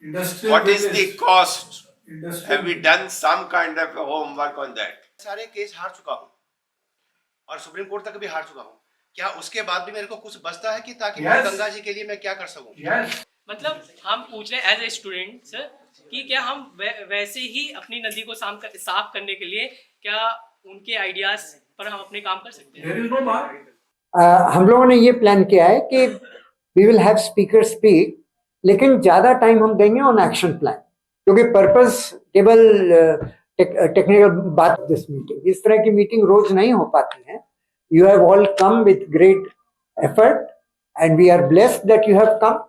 What is the cost? Have we done some kind of a homework on that? सारे case हार चुका हूँ और सुप्रीम कोर्ट तक भी हार चुका हूँ। क्या उसके बाद भी मेरे को कुछ बचता है कि ताकि मैं गंगा जी के लिए मैं क्या कर सकूँ? मतलब हम पूछ रहे हैं एज ए स्टूडेंट सर कि क्या हम वैसे ही अपनी नदी को साफ करने के लिए क्या उनके आइडियाज पर हम अपने काम कर सकते हैं? हम लोगों ने ये प्लान किया है कि we will have speaker speak, लेकिन ज्यादा टाइम हम देंगे ऑन एक्शन प्लान, क्योंकि पर्पस केवल टेक्निकल बात दिस मीटिंग, इस तरह की मीटिंग रोज नहीं हो पाती है. You have all come with great effort and we are blessed that you have come,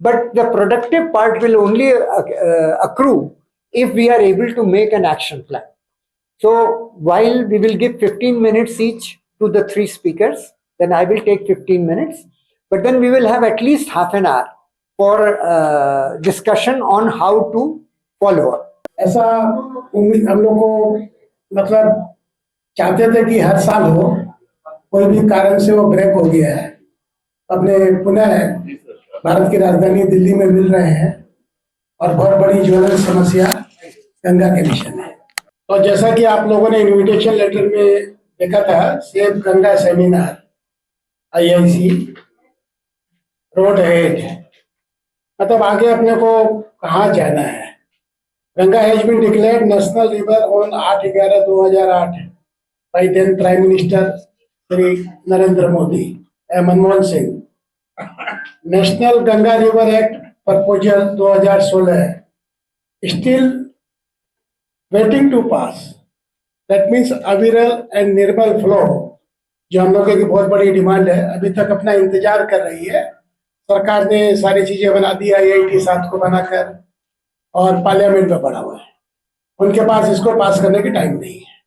but the productive part will only accrue if we are able to make an action plan. So while we will give 15 minutes each to the three speakers, then I will take 15 minutes, but then we will have at least half an hour for discussion on how to follow up. ऐसा हम लोग को मतलब चाहते थे कि हर साल हो, कोई भी कारण से वो ब्रेक हो गया है. अपने पुनः भारत की राजधानी दिल्ली में मिल रहे हैं और बहुत बड़ी ज्वलंत समस्या गंगा के मिशन है. तो जैसा कि आप लोगों ने इनविटेशन लेटर में देखा था, save Ganga seminar IIC road head, मतलब आगे अपने को कहाँ जाना है. Ganga has been declared national river on 8/11/2008 by then prime minister Shri Narendra Modi and Manmohan Singh. National Ganga river act proposal 2016 still waiting to pass. That means aviral and nirmal flow, जो हम लोगों की बहुत बड़ी डिमांड है, अभी तक अपना इंतजार कर रही है. सरकार ने सारी चीजें बना दी IIT 7 को बनाकर और पार्लियामेंट में पड़ा हुआ है. उनके पास इसको पास करने की टाइम नहीं है.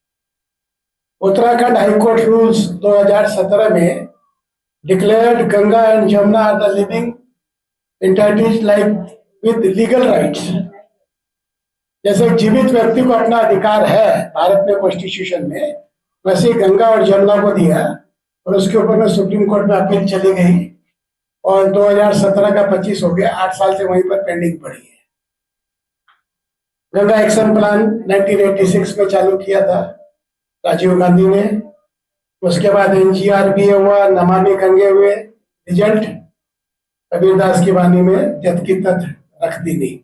उत्तराखंड हाईकोर्ट रूल्स 2017 में declared Ganga and Jamuna are the living entities like with legal rights. जैसे जीवित व्यक्ति को अपना अधिकार है भारत में कॉन्स्टिट्यूशन में, वैसे ही गंगा और जमुना को दिया और उसके ऊपर में सुप्रीम कोर्ट में अपील चली गई और 2017 का 25 हो गया. 8 साल से वहीं पर पेंडिंग पड़ी है. गंगा एक्शन प्लान 1986 में चालू किया था राजीव गांधी ने. उसके बाद NGRBA हुआ, नमामि गंगे हुए. रिजल्ट कबीरदास की वाणी में जत की तथ रख दी गई.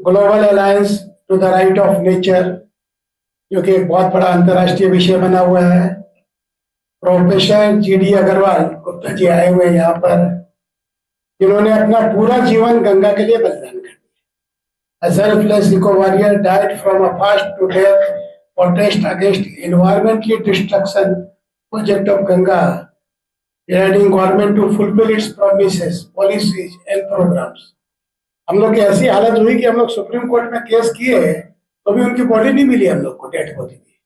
Global alliance to the right of nature, जो कि एक बहुत बड़ा अंतर्राष्ट्रीय विषय बना हुआ है. प्रोफेसर GD अग्रवाल गुप्ता जी आए हुए यहाँ पर, जिन्होंने अपना पूरा जीवन गंगा के लिए बलिदान कर दिया. A selfless eco-warrior died from a fast to death protest against environmental destruction project of Ganga, urging government to fulfill its promises, policies and programs. हम लोग की ऐसी हालत हुई कि हम लोग सुप्रीम कोर्ट में केस किए तो भी उनकी बॉडी नहीं मिली हम लोग को, डेड बॉडी थी.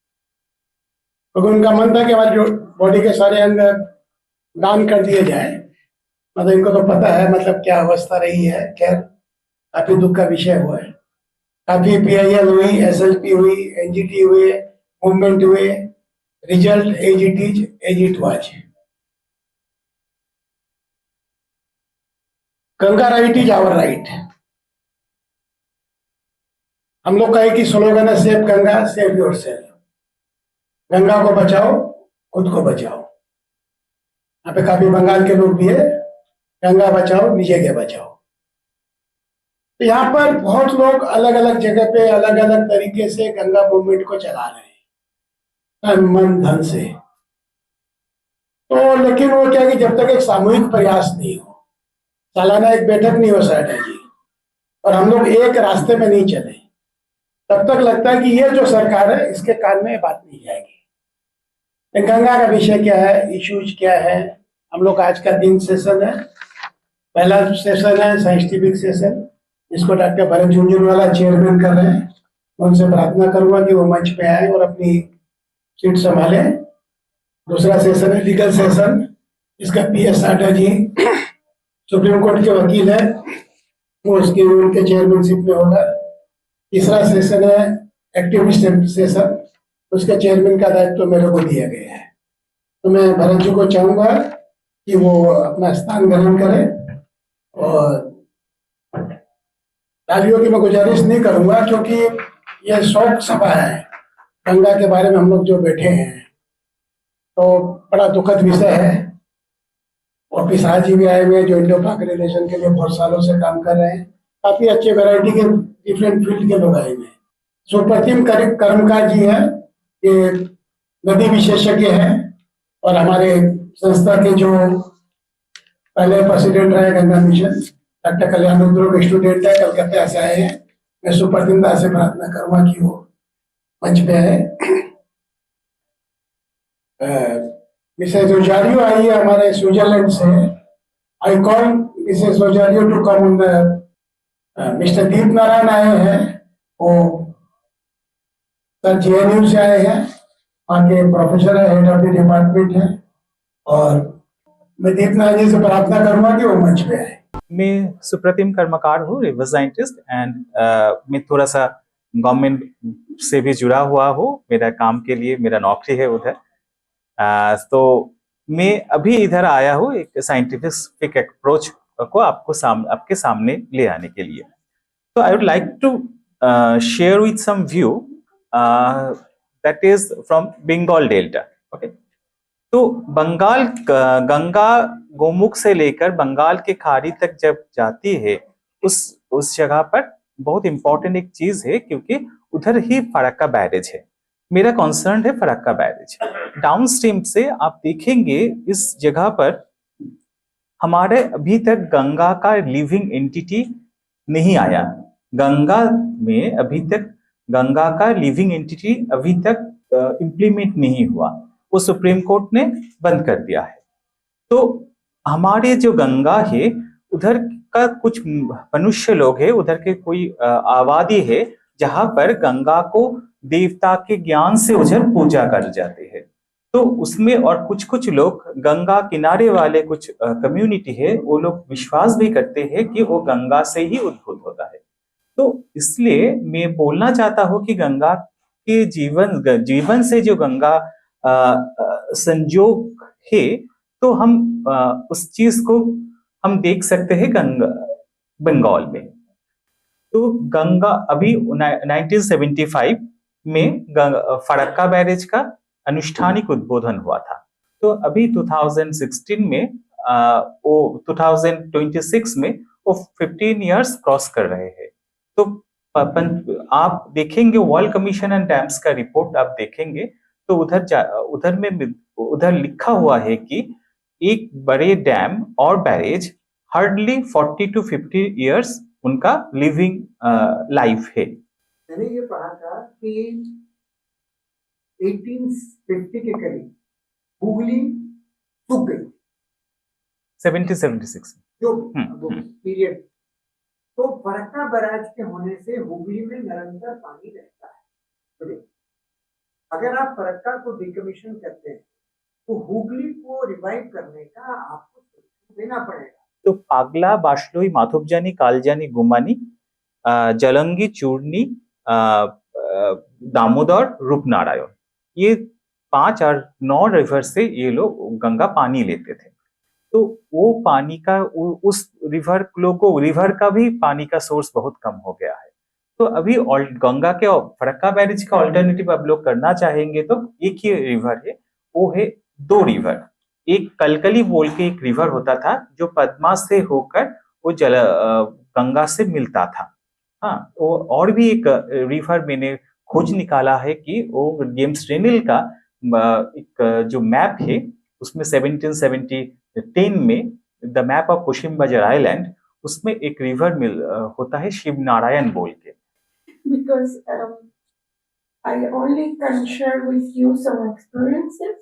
क्योंकि उनका मन था कि हमारी बॉडी के सारे अंग दान कर दिए जाए. मतलब इनको तो पता है मतलब क्या अवस्था रही है. खैर काफी दुख का विषय हुआ है. काफी PIL हुई, SLP हुई, NGT हुए, मूवमेंट हुए. Result as it was. Ganga right is our right. हम लोग का एक ही स्लोगन है, save Ganga save yourself. Ganga को बचाओ, खुद को बचाओ. यहाँ पे काफी बंगाल के लोग भी है. गंगा बचाओ, निजे बचाओ. तो यहाँ पर बहुत लोग अलग अलग जगह पे अलग अलग तरीके से गंगा मूवमेंट को चला रहे हैं, तन मन धन से. तो लेकिन वो क्या कि जब तक एक सामूहिक प्रयास नहीं हो, सालाना एक बैठक नहीं हो सकता जी, और हम लोग एक रास्ते में नहीं चले, तब तक लगता है कि ये जो सरकार है इसके कान में बात नहीं जाएगी. गंगा का विषय क्या है, इश्यूज क्या है. हम लोग आज का 3 सेशन है. पहला सेशन है साइंटिफिक सेशन, इसको डॉक्टर भरत झुंझुनवाला चेयरमैन कर रहे हैं. उनसे प्रार्थना करूंगा कि वो मंच पे आए और अपनी सीट संभाले. दूसरा सेशन है लीगल सेशन, इसका PS साडा जी सुप्रीम कोर्ट के वकील है, वो उसके उनके चेयरमैनशिप में होगा. तीसरा सेशन है एक्टिविस्ट सेशन, उसके चेयरमैन का दायित्व तो मेरे को दिया गया है. तो मैं भरत जी को चाहूंगा कि वो अपना स्थान ग्रहण करें और तालियों की मैं गुजारिश नहीं करूंगा, क्योंकि ये शोक सभा है। गंगा के बारे में हम लोग जो बैठे हैं, तो बड़ा दुखद विषय है। और पिसा जी भी आए हुए हैं, जो इंडो पाक रिलेशन के लिए बहुत सालों से काम कर रहे हैं। काफी अच्छे वैरायटी के डिफरेंट फील्ड के लोग आए हुए हैं। सुप्रतिम कर्मकार जी हैं, ये नदी विशेषज्ञ हैं, और हमारे संस्था के जो पहले प्रेसिडेंट रहे गंगा मिशन, डॉक्टर कल्याण रुद्र के स्टूडेंट है, कलकत्ता से आए हैं। मैं सुप्रतिमता से प्रार्थना करूंगा कि वो मंच पे आए। मिसेस रोजारियो आई है हमारे स्विट्जरलैंड से। I call Mrs Rosario to come on the. Mr Deep Narayan आए हैं, वो सर JNU से आए हैं, वहाँ के प्रोफेसर है, हेड ऑफ द डिपार्टमेंट है। और मैं दीप नारायण जी से प्रार्थना करूंगा कि वो मंच पे आए। मैं सुप्रतिम कर्मकार हूँ, रिवर साइंटिस्ट, एंड मैं थोड़ा सा गवर्नमेंट से भी जुड़ा हुआ हूँ। मेरा काम के लिए मेरा नौकरी है उधर। तो मैं अभी इधर आया हूँ एक साइंटिफिक अप्रोच को आपके सामने ले आने के लिए। तो I would like to share with some view that is from Bengal delta. Okay, तो बंगाल गंगा गोमुख से लेकर बंगाल के खाड़ी तक जब जाती है, उस जगह पर बहुत इंपॉर्टेंट एक चीज है, क्योंकि उधर ही फरक्का बैरेज है। मेरा कंसर्न है फरक्का बैरेज। डाउन स्ट्रीम से आप देखेंगे इस जगह पर हमारे अभी तक गंगा का लिविंग एंटिटी नहीं आया। गंगा में अभी तक गंगा का लिविंग एंटिटी अभी तक इम्प्लीमेंट नहीं हुआ, वो सुप्रीम कोर्ट ने बंद कर दिया है। तो हमारे जो गंगा है, उधर का कुछ मनुष्य लोग है, उधर के कोई आबादी है जहां पर गंगा को देवता के ज्ञान से उधर पूजा कर जाते हैं। तो उसमें और कुछ लोग गंगा किनारे वाले कुछ कम्युनिटी है, वो लोग विश्वास भी करते हैं कि वो गंगा से ही उद्भूत होता है। तो इसलिए मैं बोलना चाहता हूँ कि गंगा के जीवन से जो गंगा संयोग है, तो हम उस चीज को हम देख सकते हैं गंगा बंगाल में। तो गंगा अभी 1975 में फरक्का बैरेज का अनुष्ठानिक उद्बोधन हुआ था। तो अभी 2016 में वो 2026 में वो 15 इयर्स क्रॉस कर रहे हैं। तो आप देखेंगे वर्ल्ड कमीशन एंड डैम्स का रिपोर्ट आप देखेंगे, तो उधर लिखा हुआ है कि एक बड़े डैम और बैरेज हार्डली 40 to 50 इयर्स उनका लिविंग लाइफ है। मैंने ये पढ़ा था कि 1850 के करीब हुगली सूख गई, 76 जो पीरियड। तो फरक्का बैराज के होने से हुगली में निरंतर पानी रहता है। तो अगर आप फरक्का को डिकमीशन करते हैं, तो हुगली को रिवाइव करने का आपको देना पड़ेगा। तो पागला, बाशलोई, माधवजानी, कालजानी, गुमानी, जलंगी, चूर्णी, दामोदर, रूपनारायण, ये 5 और 9 रिवर से ये लोग गंगा पानी लेते थे। तो वो पानी का उस रिवर का भी पानी का सोर्स बहुत कम हो गया है। तो अभी गंगा के फरक्का बैरेज का ऑल्टरनेटिव आप लोग करना चाहेंगे तो एक ही रिवर है, वो है 2 रिवर। एक कलकली बोल के एक रिवर होता था जो पद्मा से होकर वो गंगा से मिलता था। हाँ, और भी एक रिवर मैंने खोज निकाला है कि वो जेम्स रेनिल का एक जो मैप है, उसमें 1710 में द मैप ऑफ कुशिम बजर आइलैंड, उसमें एक रिवर होता है शिव नारायण बोल के। Because I only can share with you some experiences.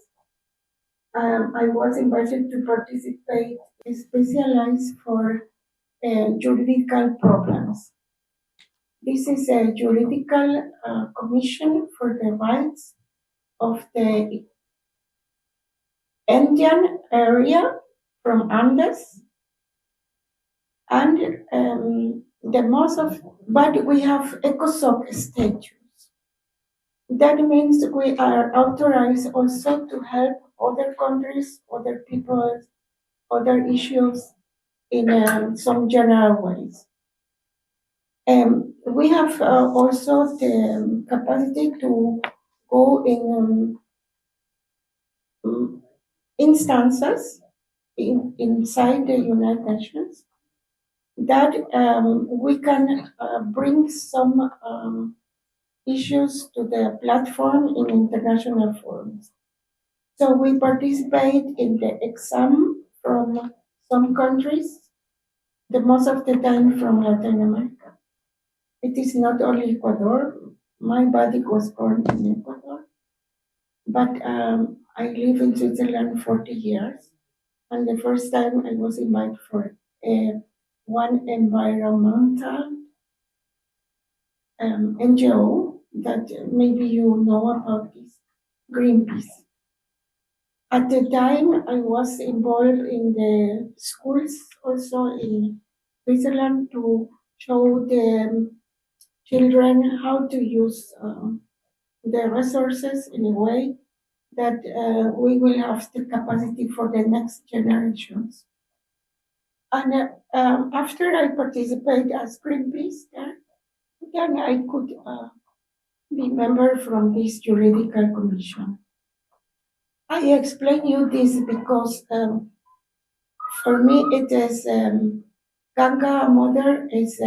I was invited to participate, specialized for juridical problems. This is a juridical commission for the rights of the Indian area from Andes, and but we have ECOSOC status. That means we are authorized also to help other countries, other people, other issues in some general ways. We have also the capacity to go in instances inside the United Nations that we can bring some issues to the platform in international forums. So we participate in the exam from some countries, the most of the time from Latin America. It is not only Ecuador. My body was born in Ecuador, but I live in Switzerland 40 years. And the first time I was invited for one environmental NGO that maybe you know about this, Greenpeace. At the time, I was involved in the schools also in Switzerland to show the children how to use the resources in a way that we will have the capacity for the next generations. And after I participate as Greenpeace, then I could be member from this juridical commission. I explain you this because for me it is Ganga Mother is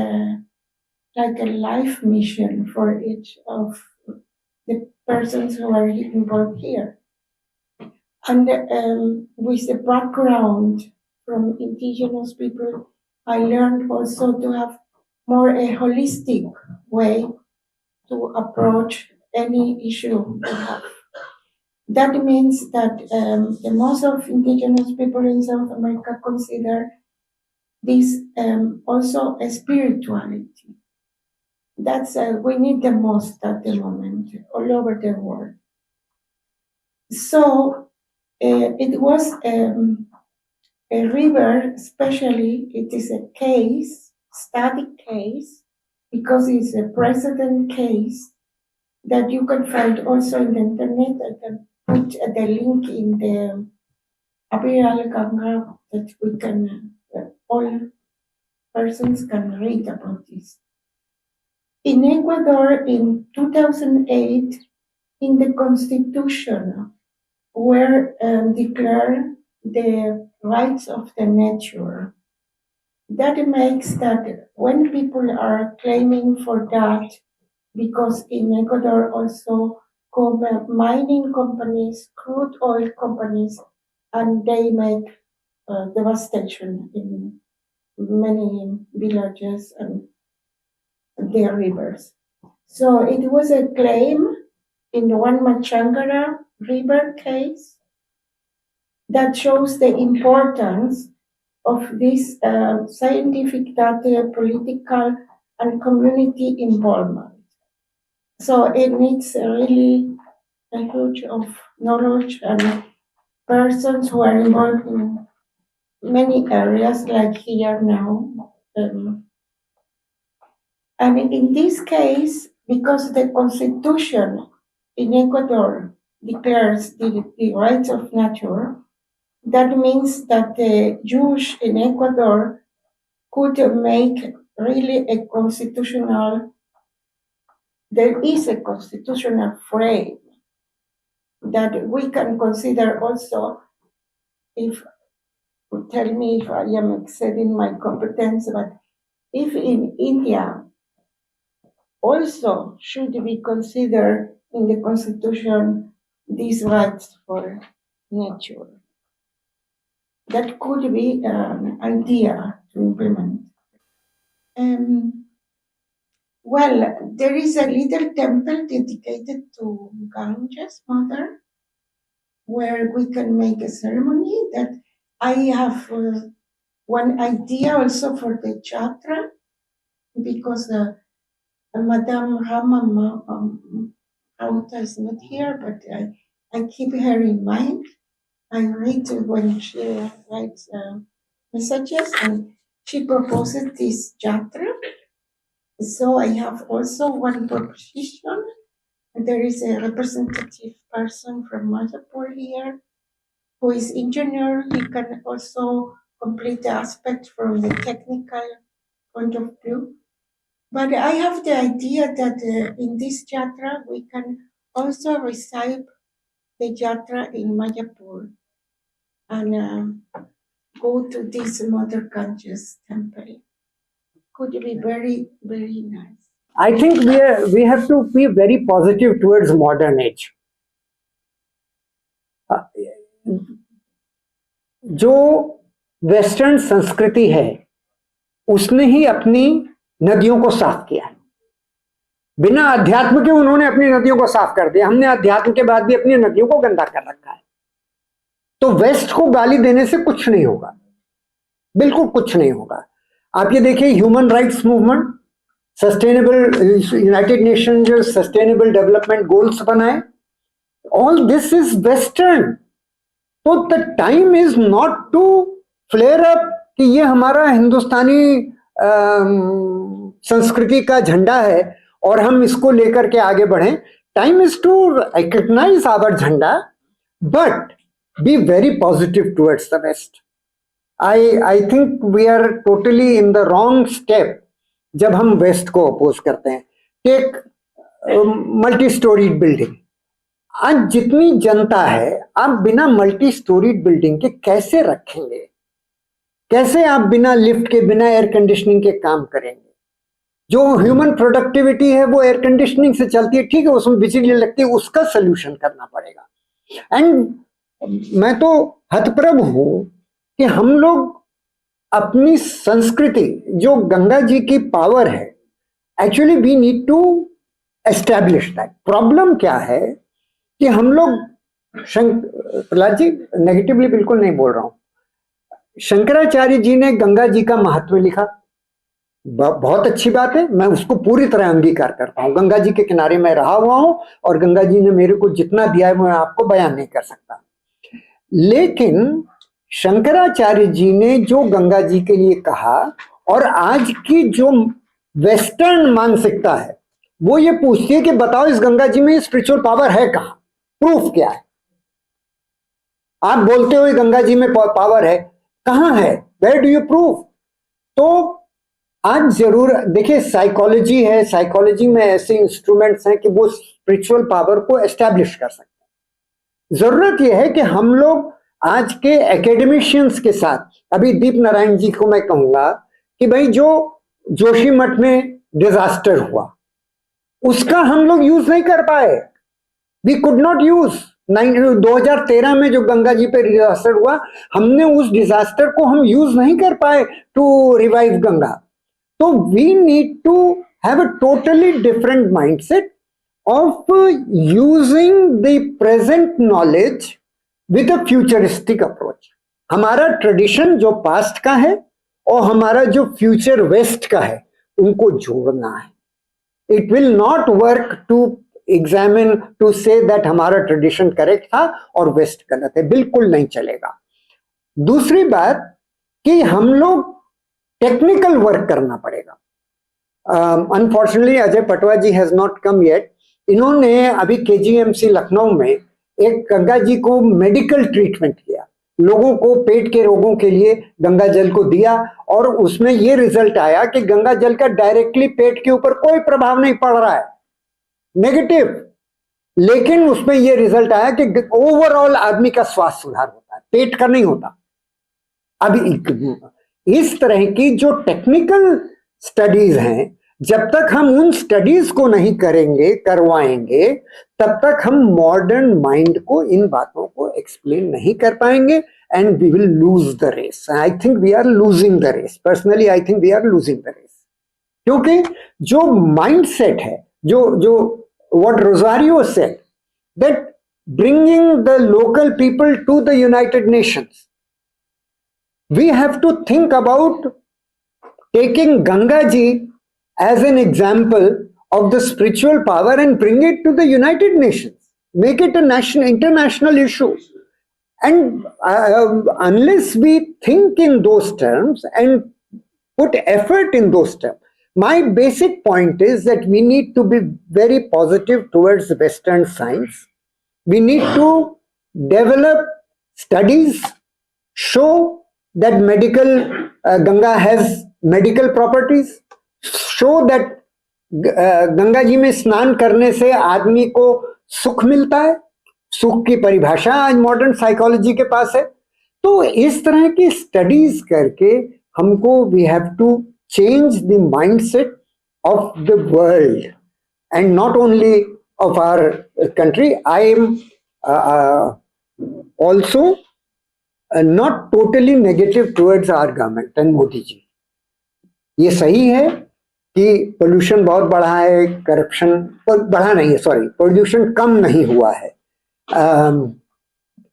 like a life mission for each of the persons who are involved here. And with the background from indigenous people, I learned also to have more a holistic way to approach any issue we have. That means that the most of indigenous people in South America consider this also a spirituality. That's we need the most at the moment all over the world. So it was a river, especially it is a case, study case, because it's a precedent case that you can find also in the internet. I can put the link in the Abiral Ganga that we can, all persons can read about this. In Ecuador in 2008, in the constitution, were declared the rights of the nature. That makes that when people are claiming for that, because in Ecuador also mining companies, crude oil companies, and they make devastation in many villages and their rivers. So it was a claim in the one Machangara river case that shows the importance of this scientific data, political and community involvement. So it needs really a huge of knowledge and persons who are involved in many areas, like here now. And in this case, because the constitution in Ecuador declares the rights of nature, that means that the Jews in Ecuador could make really a constitutional, there is a constitutional frame that we can consider also, if, tell me if I am exceeding my competence, but if in India also should be considered in the constitution these rights for nature. That could be an idea to implement. Well, there is a little temple dedicated to Ganges Mother, where we can make a ceremony. That I have one idea also for the Chatra, because Madame Rama Auta is not here, but I keep her in mind. I read when she writes messages, and she proposes this Jatra. So I have also one proposition. There is a representative person from Madhapur here who is engineer. He can also complete the aspect from the technical point of view. But I have the idea that in this yatra we can also recite the yatra in Mayapur and go to this Mother Ganges temple. Could be very, very nice. I think we have to be very positive towards modern age. जो western संस्कृति है उसने ही अपनी नदियों को साफ किया है। बिना अध्यात्म के उन्होंने अपनी नदियों को साफ कर दिया, हमने अध्यात्म के बाद भी अपनी नदियों को गंदा कर रखा है। तो वेस्ट को गाली देने से कुछ नहीं होगा, बिल्कुल कुछ नहीं होगा। आप ये देखिए human rights movement, sustainable united nation जो सस्टेनेबल डेवलपमेंट गोल्स बनाए, ऑल दिस इज वेस्टर्न। तो the time is not to flare up कि ये हमारा हिंदुस्तानी संस्कृति का झंडा है और हम इसको लेकर के आगे बढ़ें। Time is to recognise our झंडा but be very positive towards the west. I think we are totally in the wrong step जब हम वेस्ट को अपोज करते हैं। टेक मल्टी स्टोरीड बिल्डिंग, आज जितनी जनता है आप बिना मल्टी स्टोरीड बिल्डिंग के कैसे रखेंगे? कैसे आप बिना लिफ्ट के, बिना एयर कंडीशनिंग के काम करेंगे? जो ह्यूमन प्रोडक्टिविटी है वो एयर कंडीशनिंग से चलती है, ठीक है, उसमें बिजली लगती है, उसका सोल्यूशन करना पड़ेगा। एंड मैं तो हतप्रभ हूं कि हम लोग अपनी संस्कृति, जो गंगा जी की पावर है, actually we need to establish that. Problem क्या है कि हम लोग, प्रहलाद जी नेगेटिवली बिल्कुल नहीं बोल रहा हूं, शंकराचार्य जी ने गंगा जी का महत्व लिखा, बहुत अच्छी बात है, मैं उसको पूरी तरह अंगीकार करता हूं। गंगा जी के किनारे मैं रहा हुआ हूं और गंगा जी ने मेरे को जितना दिया है मैं आपको बयान नहीं कर सकता। लेकिन शंकराचार्य जी ने जो गंगा जी के लिए कहा और आज की जो वेस्टर्न मानसिकता है वो ये पूछती है कि बताओ इस गंगा जी में स्पिरिचुअल पावर है कहां, प्रूफ क्या है? आप बोलते हो गंगा जी में पावर है, कहां है? Where do you prove? तो आज जरूर देखिए साइकोलॉजी है, साइकोलॉजी में ऐसे इंस्ट्रूमेंट्स हैं कि वो स्पिरिचुअल पावर को एस्टैब्लिश कर सकते हैं। जरूरत यह है कि हम लोग आज के एकेडमिशियंस के साथ, अभी दीप नारायण जी को मैं कहूंगा कि भाई जो जोशीमठ में डिजास्टर हुआ उसका हम लोग यूज नहीं कर पाए, वी कुड नॉट यूज। 2013 में जो गंगा जी पे डिजास्टर हुआ, हमने उस डिजास्टर को हम यूज नहीं कर पाए टू रिवाइव गंगा। तो we need to have a totally different mindset of using the present knowledge with a futuristic approach. हमारा ट्रेडिशन जो पास्ट का है और हमारा जो फ्यूचर वेस्ट का है उनको जोड़ना है। It will not work to examine to say that हमारा ट्रेडिशन करेक्ट था और वेस्ट गलत है, बिल्कुल नहीं चलेगा। दूसरी बात कि हम लोग टेक्निकल वर्क करना पड़ेगा। Unfortunately Ajay Patwa ji has not come yet. इन्होंने अभी केजीएमसी लखनऊ में एक गंगा जी को मेडिकल ट्रीटमेंट किया, लोगों को पेट के रोगों के लिए गंगा जल को दिया और उसमें ये रिजल्ट आया कि गंगा जल का डायरेक्टली पेट के ऊपर कोई प्रभाव नहीं पड़ रहा है, नेगेटिव, लेकिन उसमें ये रिजल्ट आया कि ओवरऑल आदमी का स्वास्थ्य सुधार होता है, पेट का नहीं होता। अब इस तरह की जो टेक्निकल स्टडीज हैं, जब तक हम उन स्टडीज को नहीं करेंगे, करवाएंगे, तब तक हम मॉडर्न माइंड को इन बातों को एक्सप्लेन नहीं कर पाएंगे and we will lose the race. I think we are losing the race, personally I think we are losing the race. क्योंकि जो माइंडसेट है, जो what Rosario said, that bringing the local people to the united nations, we have to think about taking Ganga ji as an example of the spiritual power and bring it to the United Nations, make it a international issue. And unless we think in those terms and put effort in those terms, my basic point is that we need to be very positive towards Western science. We need to develop studies, show that medical Ganga has medical properties, show that Ganga ji में स्नान करने से आदमी को सुख मिलता है। सुख की परिभाषा आज मॉडर्न साइकोलॉजी के पास है। तो इस तरह की स्टडीज करके हमको we have to change the mindset of the world and not only of our country. I am also not totally negative towards our government and Modi ji. ये सही है कि पोल्यूशन बहुत बढ़ा है, करप्शन बढ़ा नहीं है, सॉरी, पोल्यूशन कम नहीं हुआ है,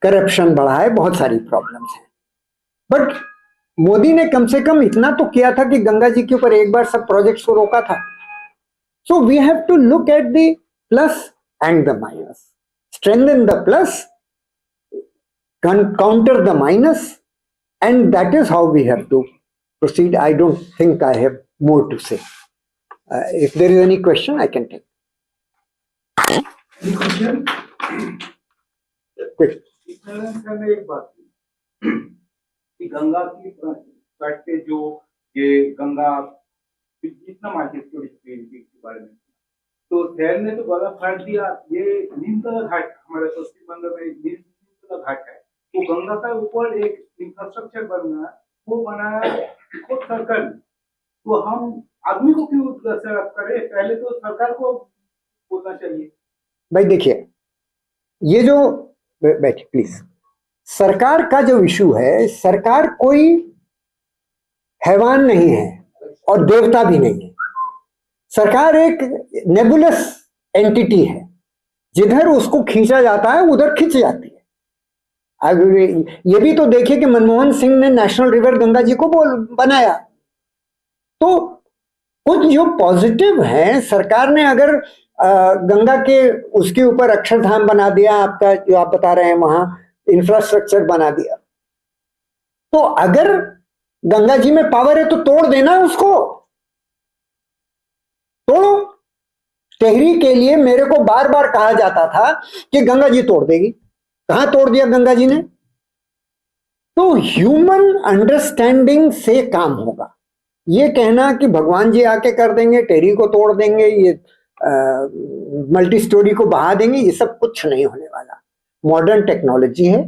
करप्शन बढ़ा है, बहुत सारी प्रॉब्लम्स हैं। बट मोदी ने कम से कम इतना तो किया था कि गंगा जी के ऊपर एक बार सब प्रोजेक्ट्स को रोका था। So we have to look at the plus and the minus, strengthen the plus, counter the minus, and that is how we have to proceed. I don't think I have more to say. If there is any question, I can take. Any question? Quick. एक बात कि गंगा की तट पे जो ये गंगा जितना market के बारे में, तो शहर ने तो बड़ा फाड़ दिया। ये नीमतला घाट हमारे पश्चिम बंगाल में नीमतला घाट है, वो गंगा का ऊपर एक इंफ्रास्ट्रक्चर बनना, वो बनाया खुद सरकार। तो हम आदमी को क्यों सेटअप करें? पहले तो सरकार को बोलना चाहिए। भाई देखिए, ये जो बैठिए प्लीज, सरकार का जो इशू है, सरकार कोई हैवान नहीं है और देवता भी नहीं है। सरकार एक नेबुलस एंटिटी है, जिधर उसको खींचा जाता है उधर खींच जाती है। ये भी तो देखिए कि मनमोहन सिंह ने नेशनल रिवर गंगा जी को बनाया। तो कुछ जो पॉजिटिव है, सरकार ने अगर गंगा के उसके ऊपर अक्षरधाम बना दिया, आपका जो आप बता रहे हैं वहां इंफ्रास्ट्रक्चर बना दिया, तो अगर गंगा जी में पावर है तो तोड़ देना उसको, तोड़ो। टेहरी के लिए मेरे को बार बार कहा जाता था कि गंगा जी तोड़ देगी, कहां तोड़ दिया गंगा जी ने? तो ह्यूमन अंडरस्टैंडिंग से काम होगा। ये कहना कि भगवान जी आके कर देंगे, टेहरी को तोड़ देंगे, ये मल्टी स्टोरी को बहा देंगे, ये सब कुछ नहीं होने वाला। मॉडर्न टेक्नोलॉजी है,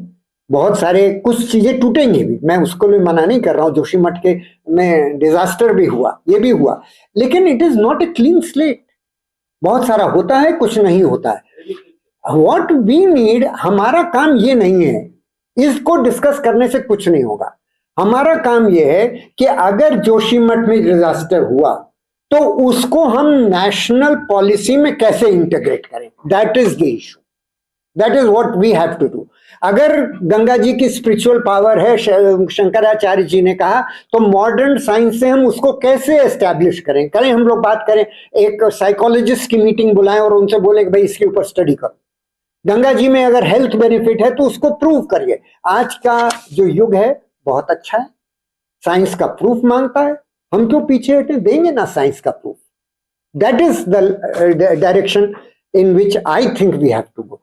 बहुत सारे कुछ चीजें टूटेंगी भी, मैं उसको भी मना नहीं कर रहा हूं। जोशीमठ के में डिजास्टर भी हुआ, ये भी हुआ, लेकिन it is not a clean slate. बहुत सारा होता है, कुछ नहीं होता है। What we need, हमारा काम ये नहीं है, इसको डिस्कस करने से कुछ नहीं होगा। हमारा काम ये है कि अगर जोशीमठ में डिजास्टर हुआ तो उसको हम नेशनल पॉलिसी में कैसे इंटीग्रेट करें, that is the issue, that is what we have to do. अगर गंगा जी की स्पिरिचुअल पावर है, शंकराचार्य जी ने कहा, तो मॉडर्न साइंस से हम उसको कैसे एस्टैब्लिश करें। हम लोग बात करें, एक साइकोलॉजिस्ट की मीटिंग बुलाएं और उनसे बोले कि भाई इसके ऊपर स्टडी करो। गंगा जी में अगर हेल्थ बेनिफिट है तो उसको प्रूव करिए। आज का जो युग है बहुत अच्छा है, साइंस का प्रूफ मांगता है, हम क्यों पीछे हटे, देंगे ना साइंस का proof. That is the direction in which I think we have to go.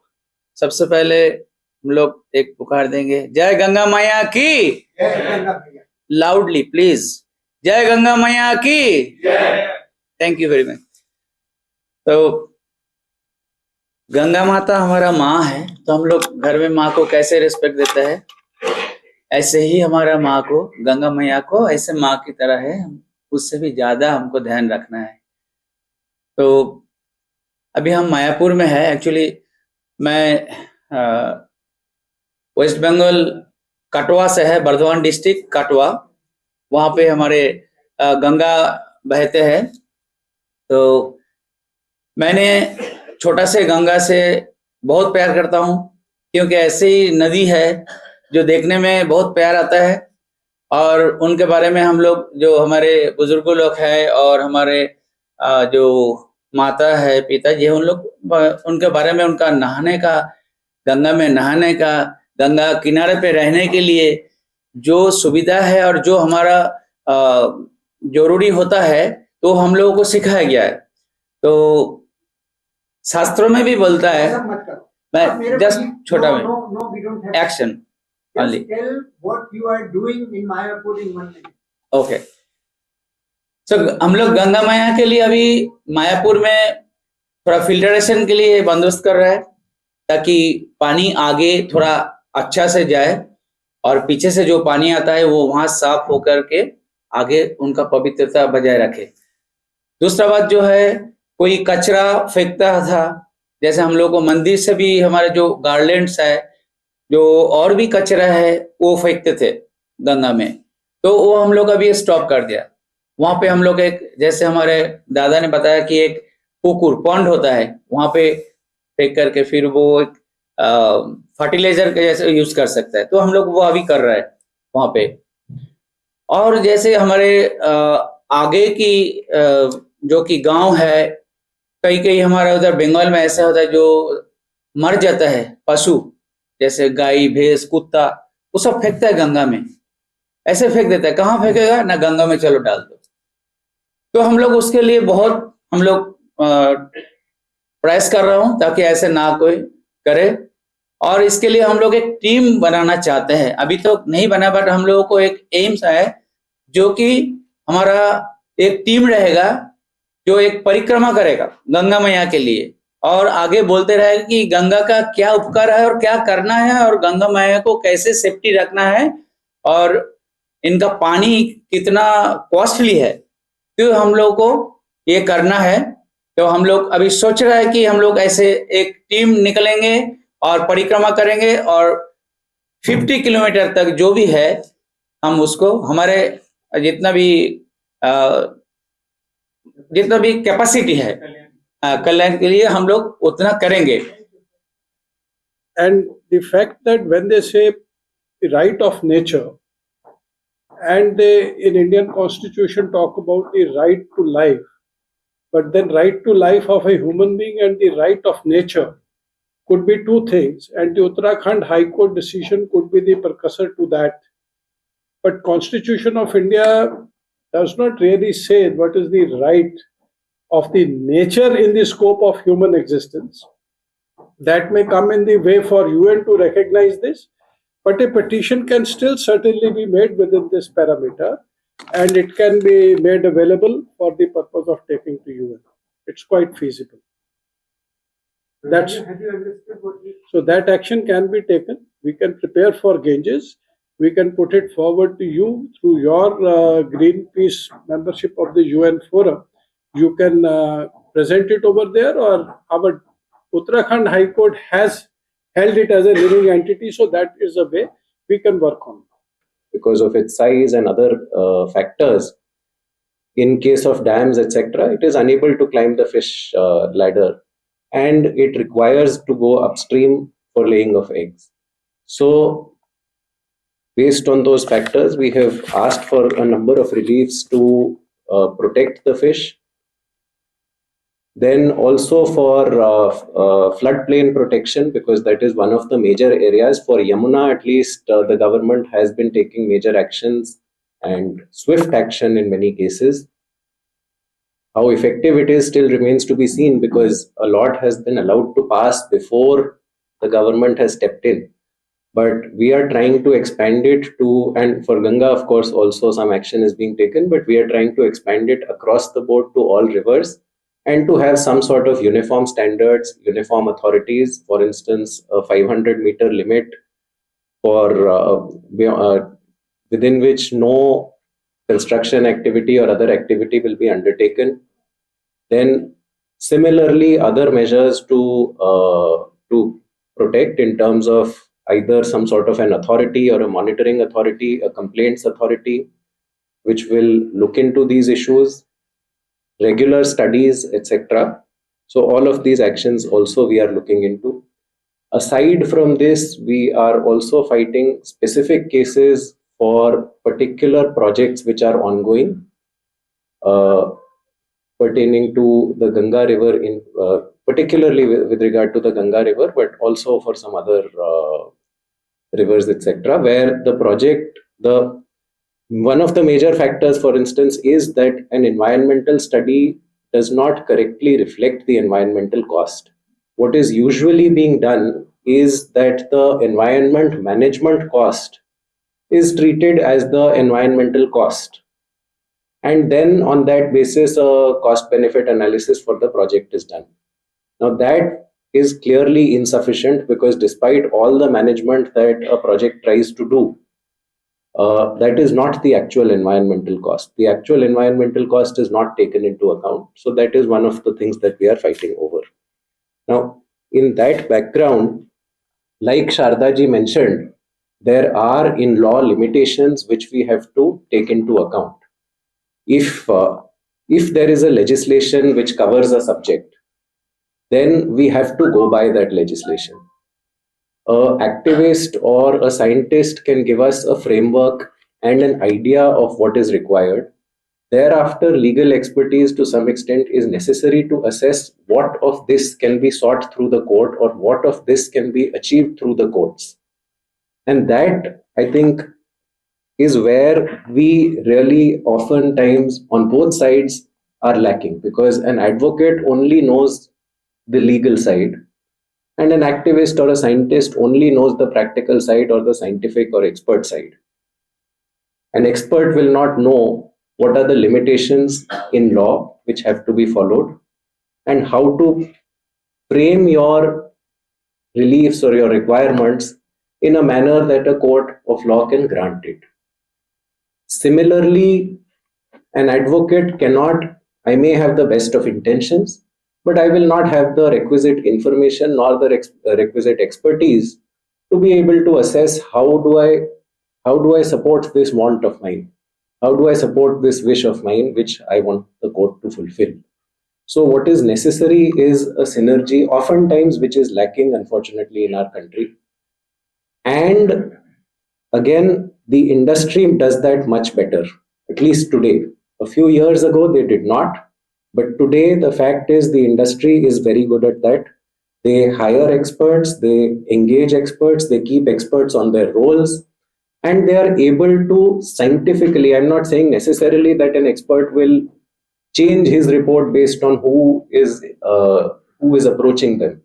सबसे पहले हम लोग एक पुकार देंगे, जय गंगा मैया की, लाउडली प्लीज, जय गंगा मैया की। Thank you very much. तो गंगा माता हमारा माँ है, तो हम लोग घर में माँ को कैसे रिस्पेक्ट देते हैं, ऐसे ही हमारा माँ को, गंगा मैया को ऐसे माँ की तरह है, उससे भी ज्यादा हमको ध्यान रखना है। तो अभी हम मायापुर में है। एक्चुअली मैं वेस्ट बंगाल कटवा से है, बर्धमान डिस्ट्रिक्ट कटवा, वहाँ पे हमारे गंगा बहते हैं। तो मैंने छोटा से गंगा से बहुत प्यार करता हूँ, क्योंकि ऐसी नदी है जो देखने में बहुत प्यार आता है। और उनके बारे में हम लोग, जो हमारे बुजुर्ग लोग हैं और हमारे जो माता है, पिताजी है, उन लोग उनके बारे में, उनका नहाने का, गंगा में नहाने का, गंगा किनारे पे रहने के लिए जो सुविधा है और जो हमारा जरूरी होता है, तो हम लोगों को सिखाया गया है। तो शास्त्रों में भी बोलता है, मैं जस्ट छोटा में action only, Tell what you are doing in Mayapur in 1 minute. Okay. हम लोग गंगा मैया के लिए अभी मायापुर में थोड़ा फिल्ट्रेशन के लिए बंदोबस्त कर रहे हैं, ताकि पानी आगे थोड़ा अच्छा से जाए और पीछे से जो पानी आता है वो वहां साफ होकर के आगे उनका पवित्रता बजाय रखे। दूसरा बात जो है, कोई कचरा फेंकता था, जैसे हम लोग को मंदिर से भी हमारे जो गार्डलैंड्स है, जो और भी कचरा है वो फेंकते थे गंगा में, तो वो हम लोग अभी स्टॉप कर दिया। वहां पे हम लोग एक, जैसे हमारे दादा ने बताया कि एक पुकुर पॉन्ड होता है, वहां पे फेंक करके फिर वो एक फर्टिलाइजर के जैसे यूज कर सकता है, तो हम लोग वो अभी कर रहे हैं वहां पे। और जैसे हमारे आगे की जो कि गांव है, कई हमारा उधर बंगाल में ऐसा होता है जो मर जाता है पशु, जैसे गाय भैंस कुत्ता, वो सब फेंकता है गंगा में, ऐसे फेंक देता है। कहाँ फेंकेगा ना, गंगा में चलो डाल दो। तो हम लोग उसके लिए बहुत हम लोग प्रयास कर रहा हूं ताकि ऐसे ना कोई करे, और इसके लिए हम लोग एक टीम बनाना चाहते हैं। अभी तो नहीं बना, बट हम लोगों को एक एम्स है जो कि हमारा एक टीम रहेगा जो एक परिक्रमा करेगा गंगा मैया के लिए, और आगे बोलते रहेगा कि गंगा का क्या उपकार है और क्या करना है, और गंगा मैया को कैसे सेफ्टी रखना है, और इनका पानी कितना कॉस्टली है, तो हम लोग को ये करना है। तो हम लोग अभी सोच रहे हैं कि हम लोग ऐसे एक टीम निकलेंगे और परिक्रमा करेंगे, और 50 किलोमीटर तक जो भी है हम उसको हमारे जितना भी कैपेसिटी है कल्याण के लिए हम लोग उतना करेंगे। And the fact that when they say the right of nature, and they in Indian constitution talk about the right to life, but then right to life of a human being and the right of nature could be two things, and the Uttarakhand High Court decision could be the precursor to that. But Constitution of India does not really say what is the right of the nature in the scope of human existence. That may come in the way for UN to recognize this, but a petition can still certainly be made within this parameter, and it can be made available for the purpose of taking to UN. It's quite feasible. So that action can be taken. We can prepare for Ganges. We can put it forward to you through your Greenpeace membership of the UN Forum. You can present it over there, or our Uttarakhand High Court has held it as a living entity, so that is a way we can work on. Because of its size and other factors, in case of dams, etc., it is unable to climb the fish ladder, and it requires to go upstream for laying of eggs. So, based on those factors, we have asked for a number of reliefs to protect the fish. Then also for floodplain protection, because that is one of the major areas. For Yamuna, at least, the government has been taking major actions and swift action in many cases. How effective it is still remains to be seen, because a lot has been allowed to pass before the government has stepped in. But we are trying to expand it to, and for Ganga, of course, also some action is being taken, but we are trying to expand it across the board to all rivers, and to have some sort of uniform standards, uniform authorities. For instance, a 500-meter limit for within which no construction activity or other activity will be undertaken. Then similarly, other measures to protect in terms of either some sort of an authority or a monitoring authority, a complaints authority, which will look into these issues, regular studies, etc. So all of these actions also we are looking into. Aside from this, we are also fighting specific cases for particular projects which are ongoing, pertaining to the Ganga River, in particularly with regard to the Ganga River, but also for some other rivers, etc., where the project, one of the major factors, for instance, is that an environmental study does not correctly reflect the environmental cost. What is usually being done is that the environment management cost is treated as the environmental cost. and then on that basis a cost benefit analysis for the project is done. Now that is clearly insufficient, because despite all the management that a project tries to do, that is not the actual environmental cost. The actual environmental cost is not taken into account. So that is one of the things that we are fighting over. Now, in that background, like Sharda ji mentioned, there are in law limitations which we have to take into account. If there is a legislation which covers a subject, then we have to go by that legislation. An activist or a scientist can give us a framework and an idea of what is required. Thereafter, legal expertise to some extent is necessary to assess what of this can be sought through the court or what of this can be achieved through the courts. And that, I think, is where we really oftentimes on both sides are lacking, because an advocate only knows the legal side, and an activist or a scientist only knows the practical side or the scientific or expert side. An expert will not know what are the limitations in law which have to be followed and how to frame your reliefs or your requirements in a manner that a court of law can grant it. Similarly, an advocate cannot, I may have the best of intentions, but I will not have the requisite information nor the requisite expertise to be able to assess how do I support this want of mine? How do I support this wish of mine which I want the court to fulfill? So what is necessary is a synergy, oftentimes which is lacking, unfortunately, in our country. And again, the industry does that much better, at least today. A few years ago, they did not. But today, the fact is the industry is very good at that. They hire experts, they engage experts, they keep experts on their roles, and they are able to scientifically, I'm not saying necessarily that an expert will change his report based on who is approaching them.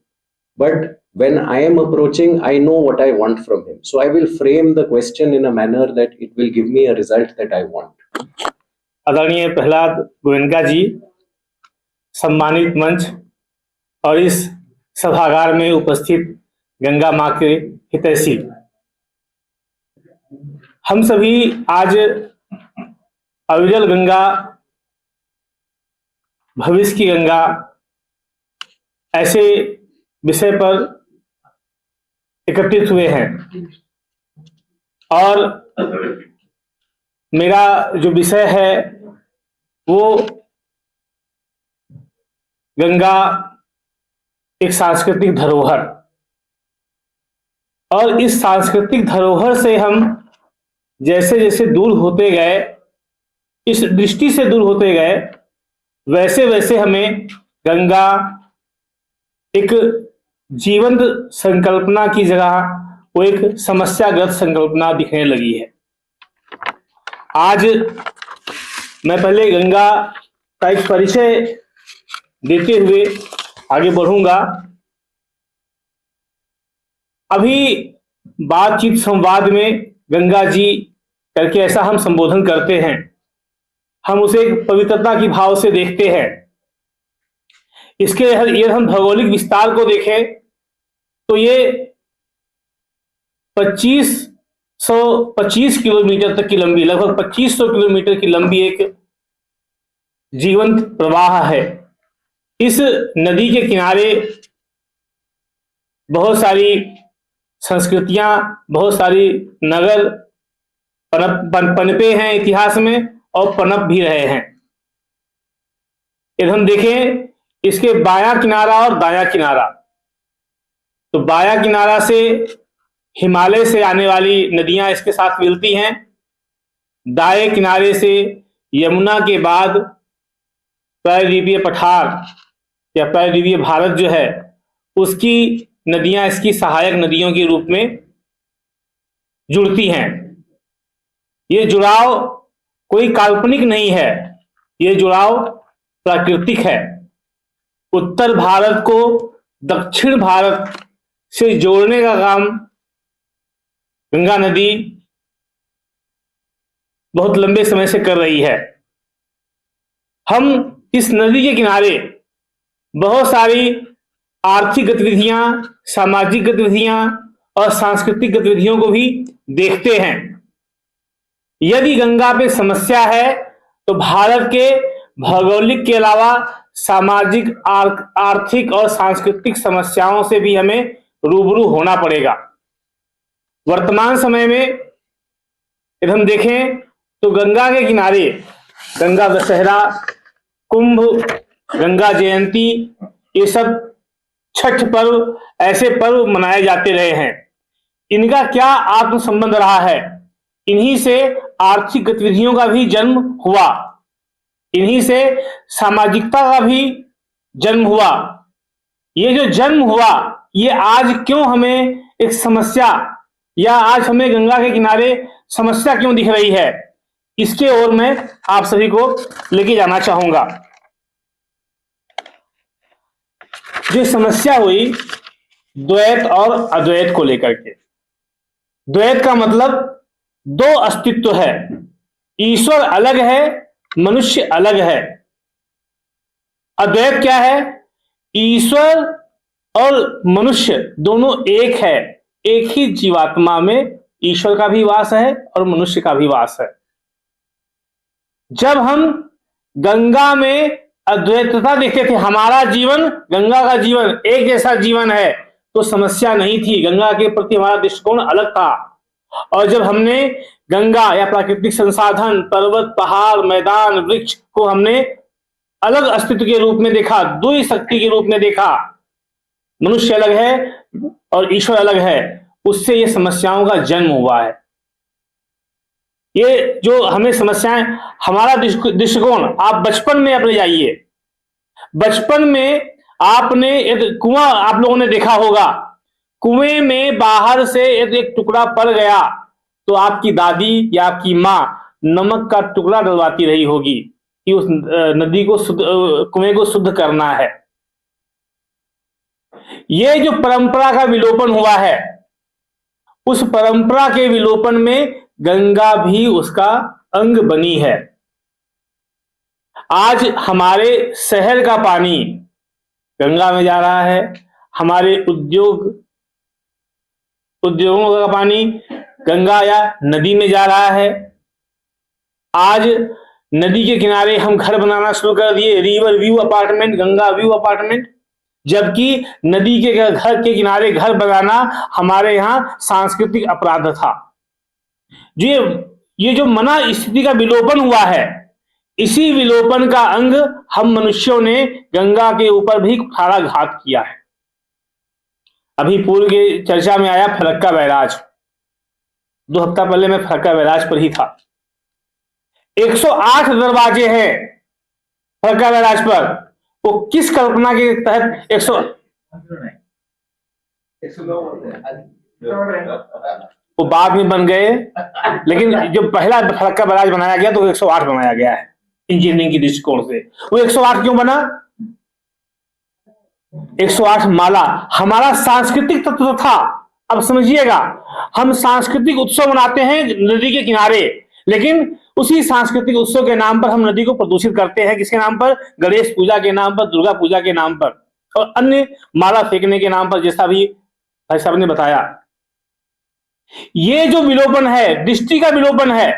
But when I am approaching, I know what I want from him. So I will frame the question in a manner that it will give me a result that I want. आदरणीय प्रहलाद गोयनका जी, सम्मानित मंच और इस सभागार में उपस्थित गंगा मां के हितैषी, हम सभी आज अविरल गंगा, भविष्य की गंगा ऐसे विषय पर एकत्रित हुए हैं। और मेरा जो विषय है वो गंगा एक सांस्कृतिक धरोहर, और इस सांस्कृतिक धरोहर से हम जैसे जैसे दूर होते गए, इस दृष्टि से दूर होते गए, वैसे वैसे हमें गंगा एक जीवंत संकल्पना की जगह वो एक समस्याग्रस्त संकल्पना दिखने लगी है। आज मैं पहले गंगा का एक परिचय देते हुए आगे बढ़ूंगा। अभी बातचीत संवाद में गंगा जी करके ऐसा हम संबोधन करते हैं, हम उसे एक पवित्रता की भाव से देखते हैं। इसके यदि हम भौगोलिक विस्तार को देखें तो ये 25 किलोमीटर तक की लंबी, लगभग 2500 किलोमीटर की लंबी एक जीवंत प्रवाह है। इस नदी के किनारे बहुत सारी संस्कृतियां, बहुत सारी नगर पनपे हैं इतिहास में और पनप भी रहे हैं। यदि हम देखें इसके बायां किनारा और दायां किनारा, तो बायां किनारा से हिमालय से आने वाली नदियां इसके साथ मिलती हैं, दाएं किनारे से यमुना के बाद प्रायद्वीपीय पठार या प्रायद्वीपीय भारत जो है उसकी नदियां इसकी सहायक नदियों के रूप में जुड़ती हैं। ये जुड़ाव कोई काल्पनिक नहीं है, ये जुड़ाव प्राकृतिक है। उत्तर भारत को दक्षिण भारत से जोड़ने का काम गंगा नदी बहुत लंबे समय से कर रही है। हम इस नदी के किनारे बहुत सारी आर्थिक गतिविधियां, सामाजिक गतिविधियां और सांस्कृतिक गतिविधियों को भी देखते हैं। यदि गंगा पे समस्या है तो भारत के भौगोलिक के अलावा सामाजिक, आर्थिक और सांस्कृतिक समस्याओं से भी हमें रूबरू होना पड़ेगा। वर्तमान समय में यदि हम देखें तो गंगा के किनारे गंगा दशहरा, कुंभ, गंगा जयंती, ये सब छठ पर्व ऐसे पर्व मनाए जाते रहे हैं। इनका क्या आत्म संबंध रहा है? इन्हीं से आर्थिक गतिविधियों का भी जन्म हुआ, इन्हीं से सामाजिकता का भी जन्म हुआ। ये जो जन्म हुआ, ये आज क्यों हमें एक समस्या, या आज हमें गंगा के किनारे समस्या क्यों दिख रही है, इसके ओर मैं आप सभी को लेके जाना चाहूंगा। जो समस्या हुई द्वैत और अद्वैत को लेकर के। द्वैत का मतलब दो अस्तित्व है, ईश्वर अलग है, मनुष्य अलग है। अद्वैत क्या है? ईश्वर और मनुष्य दोनों एक है, एक ही जीवात्मा में ईश्वर का भी वास है और मनुष्य का भी वास है। जब हम गंगा में अद्वैतता देखते थे, हमारा जीवन गंगा का जीवन एक जैसा जीवन है, तो समस्या नहीं थी, गंगा के प्रति हमारा दृष्टिकोण अलग था। और जब हमने गंगा या प्राकृतिक संसाधन, पर्वत, पहाड़, मैदान, वृक्ष को हमने अलग अस्तित्व के रूप में देखा, द्वि शक्ति के रूप में देखा, मनुष्य अलग है और ईश्वर अलग है, उससे ये समस्याओं का जन्म हुआ है। ये जो हमें समस्याएं, हमारा दृष्टिकोण आप बचपन में अपने जाइए। बचपन में आपने एक कुआं आप लोगों ने देखा होगा, कुएं में बाहर से एक टुकड़ा पड़ गया तो आपकी दादी या आपकी माँ नमक का टुकड़ा डलवाती रही होगी कि उस नदी को कुएं को शुद्ध करना है। ये जो परंपरा का विलोपन हुआ है, उस परंपरा के विलोपन में गंगा भी उसका अंग बनी है। आज हमारे शहर का पानी गंगा में जा रहा है, हमारे उद्योगों का पानी गंगा या नदी में जा रहा है। आज नदी के किनारे हम घर बनाना शुरू कर दिए, river view apartment, Ganga view apartment, जबकि नदी के घर के किनारे घर बनाना हमारे यहाँ सांस्कृतिक अपराध था। ये जो मना स्थिति का विलोपन हुआ है, इसी विलोपन का अंग हम मनुष्यों ने गंगा के ऊपर भी कुठाराघात किया है। अभी पूर्व के चर्चा में आया फरक्का बैराज, 2 हफ्ता पहले मैं फरक्का बैराज पर ही था। 108 दरवाजे हैं फरक्का बैराज पर, वो किस कल्पना के तहत 109 वो बाद में बन गए, लेकिन जो पहला फरक्का बैराज बनाया गया तो 108 बनाया गया है इंजीनियरिंग की दृष्टिकोण से। वो 108 क्यों बना? 108 माला हमारा सांस्कृतिक तत्व था। अब समझिएगा, हम सांस्कृतिक उत्सव मनाते हैं नदी के किनारे, लेकिन उसी सांस्कृतिक उत्सव के नाम पर हम नदी को प्रदूषित करते हैं। किसके नाम पर? गणेश पूजा के नाम पर, दुर्गा पूजा के नाम पर और अन्य माला फेंकने के नाम पर, जैसा भी भाई साहब ने बताया। ये जो विलोपन है, दृष्टि का विलोपन है,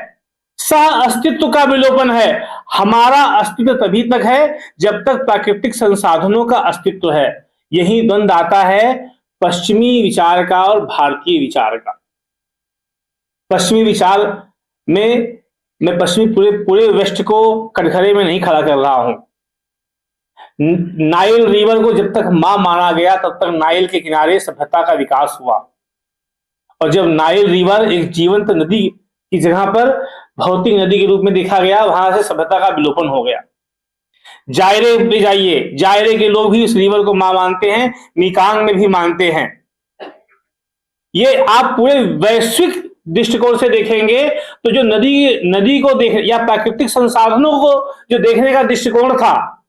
सह अस्तित्व का विलोपन है। हमारा अस्तित्व तभी तक है जब तक प्राकृतिक संसाधनों का अस्तित्व है। यही द्वंद्व आता है पश्चिमी विचार का और भारतीय विचार का। पश्चिमी विचार में मैं पश्चिमी पूरे वेस्ट को कटघरे में नहीं खड़ा कर रहा हूं। नाइल रिवर को जब तक मां माना गया तब तक नाइल के किनारे सभ्यता का विकास हुआ, और जब नाइल रिवर एक जीवंत नदी की जगह पर भौतिक नदी के रूप में देखा गया, वहां से सभ्यता का विलोपन हो गया। जायरे में जाइए, जायरे के लोग भी इस रिवर को मां मानते हैं, मिकांग में भी मानते हैं। ये आप पूरे वैश्विक दृष्टिकोण से देखेंगे तो जो नदी को देख या प्राकृतिक संसाधनों को जो देखने का दृष्टिकोण था,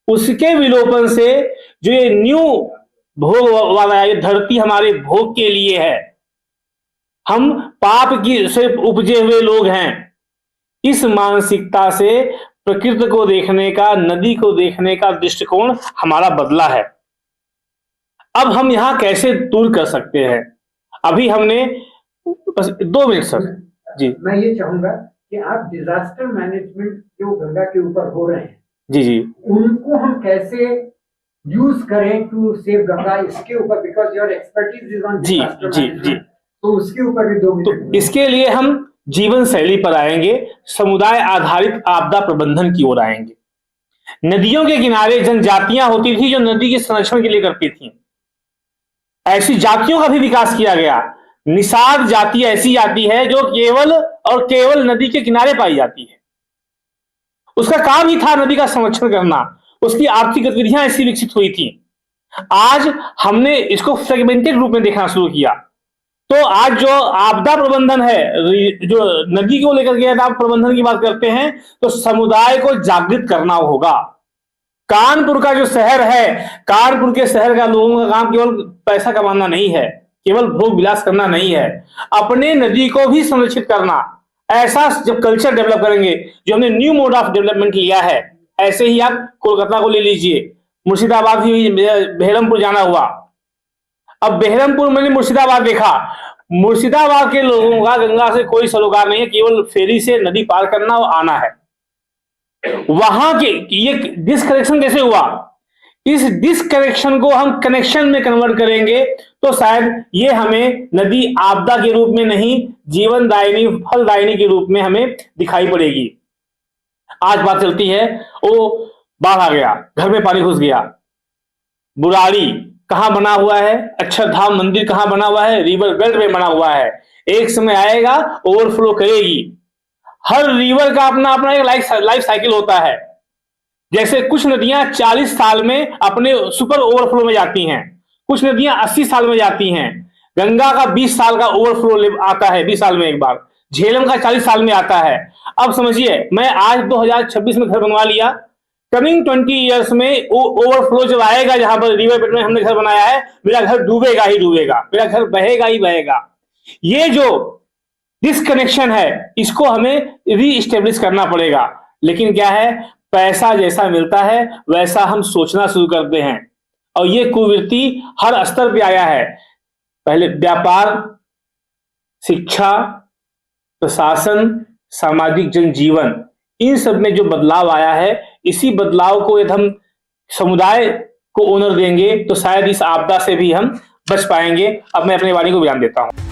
उसके विलोपन से जो ये न्यू भोग वाला ये धरती हमारे भोग के लिए है, हम पाप की से उपजे हुए लोग हैं, इस मानसिकता से प्रकृति को देखने का, नदी को देखने का दृष्टिकोण हमारा बदला है। अब हम यहाँ कैसे दूर कर सकते हैं? अभी हमने बस 2 मिनट सर जी। मैं ये चाहूंगा कि आप डिजास्टर मैनेजमेंट जो गंगा के ऊपर हो रहे हैं जी जी, उनको हम कैसे यूज करें टू सेव गंगा, इसके ऊपर, because your expertise is on जी जी जी, तो उसके ऊपर भी 2 तो मिनट। इसके लिए हम जीवन शैली पर आएंगे, समुदाय आधारित आपदा प्रबंधन की ओर आएंगे। नदियों के किनारे जनजातियां होती थी जो नदी के संरक्षण के लिए करती थी। ऐसी जातियों का भी विकास किया गया। निषाद जाति ऐसी जाति है जो केवल और केवल नदी के किनारे पाई जाती है। उसका काम ही था नदी का संरक्षण करना। उसकी आर्थिक गतिविधियां ऐसी विकसित हुई थी। आज हमने इसको फ्रेगमेंटेड रूप में देखना शुरू किया। तो आज जो आपदा प्रबंधन है, जो नदी को लेकर के आपदा प्रबंधन की बात करते हैं, तो समुदाय को जागृत करना होगा। कानपुर का जो शहर है, कानपुर के शहर का लोगों का काम केवल पैसा कमाना नहीं है, केवल भोग विलास करना नहीं है, अपने नदी को भी संरक्षित करना। ऐसा जब कल्चर डेवलप करेंगे, जो हमने न्यू मोड ऑफ डेवलपमेंट लिया है, ऐसे ही आप कोलकाता को ले लीजिए, मुर्शिदाबाद भी, बहरमपुर जाना हुआ। अब बहरमपुर मैंने मुर्शिदाबाद देखा, मुर्शिदाबाद के लोगों का गंगा से कोई सरोकार नहीं है, केवल फेरी से नदी पार करना और आना है। वहां के ये डिसकनेक्शन कैसे हुआ? इस डिसकनेक्शन को हम कनेक्शन में कन्वर्ट करेंगे तो शायद ये हमें नदी आपदा के रूप में नहीं, जीवनदायिनी, फलदायिनी के रूप में हमें दिखाई पड़ेगी। आज बात चलती है, वो बाढ़ आ गया, घर में पानी घुस गया, बुराड़ी कहां बना हुआ है, अक्षरधाम मंदिर कहां बना हुआ है, रिवर बेल्ट में बना हुआ है। एक समय आएगा ओवरफ्लो करेगी। हर रिवर का अपना अपना एक लाइफ साइकिल होता है। जैसे कुछ नदियां 40 साल में अपने सुपर ओवरफ्लो में जाती हैं, कुछ नदियां 80 साल में जाती हैं। गंगा का 20 साल का ओवरफ्लो आता है, 20 साल में एक बार। झेलम का 40 साल में आता है। अब समझिए, मैं आज 2026 में घर बनवा लिया, कमिंग 20 ईयर्स में ओवरफ्लो जब आएगा, जहां पर रिवर बेड में हमने घर बनाया है, मेरा घर डूबेगा ही डूबेगा, मेरा घर बहेगा ही बहेगा। ये जो डिसकनेक्शन है, इसको हमें रीइस्टेब्लिश करना पड़ेगा। लेकिन क्या है, पैसा जैसा मिलता है वैसा हम सोचना शुरू करते हैं, और ये कुवृत्ति हर स्तर पे आया है। पहले व्यापार, शिक्षा, प्रशासन, सामाजिक जनजीवन, इन सब में जो बदलाव आया है, इसी बदलाव को यदि हम समुदाय को ओनर देंगे तो शायद इस आपदा से भी हम बच पाएंगे। अब मैं अपनी वाणी को विराम देता हूं।